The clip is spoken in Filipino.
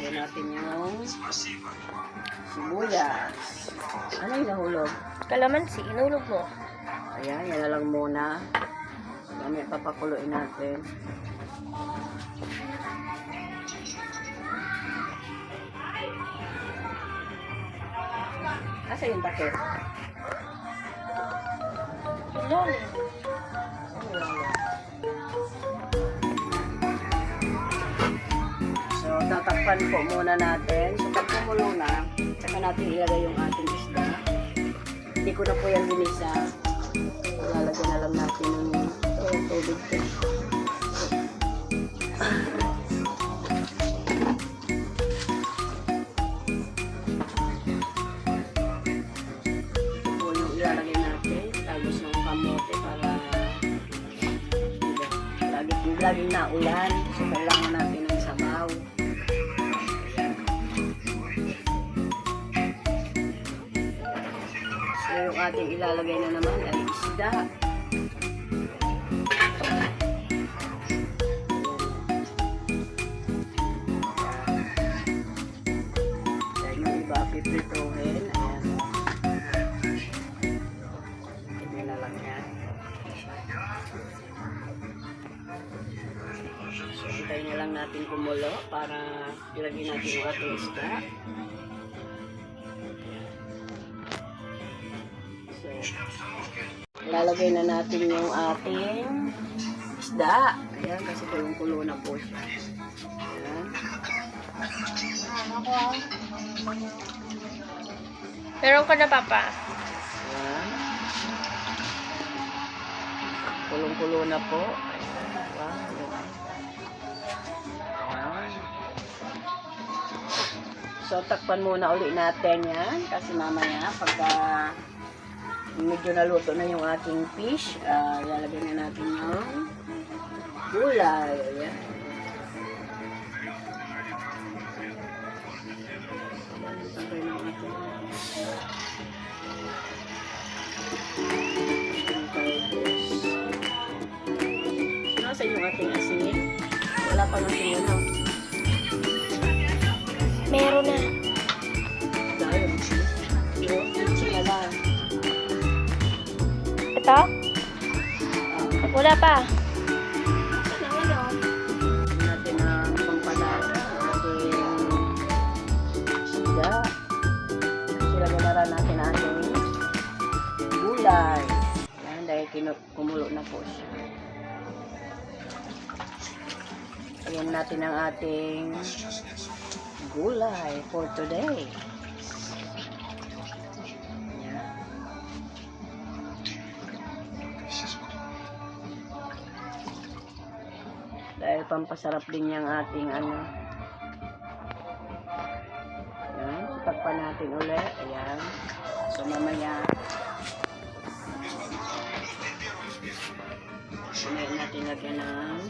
Lagyan natin yung sibuyas. Ano yung nahulog? Kalamansi, inulog mo. Ayan, yan na lang muna. Mamaya papakuluin natin. Asa yung takip? Ilalim. So, tatakpan po muna natin. So, pag kumulo na, saka natin ilagay yung ating isda. Hindi ko na po yan binisa. Lalagyan na lang natin yung tubig ko. Ito po yung ilalagay natin. Tagos ng kamote para laging naulan. So, kailangan natin ng sabaw. So, yung ating ilalagay na naman ay isda. Yan yung iba piprituhin. Ayan. Hindi na lang yan. So, hintayin na lang natin kumulo para ilagay natin yung ating isda. So, lalagay na natin yung ating isda. Ayan, kasi kulong-kulo na po siya. Ayan. Meron ka na, Papa. Ayan. Kulong-kulo na po. Ayan. Ayan. So, takpan muna uli natin yan. Kasi mamaya, pagka medyo naluto na yung ating fish, lalagyan na natin yung gulay. Ayan. Tagay ng ating nasa yung ating asin? Wala pa ng asin, ano? Meron na. Dahil, yung asin na lang. Ito? Wala pa. Natin ang pampalasa ng ating isda. Silagay na rin natin ang ating gulay. Yan, dahil kumulo na po siya. Lagyan natin ang ating gulay for today. Yan. Dahil pampasarap din yung ating ano. Ayan, takpan natin ulit. Ayan. So mamaya natin lagyan ng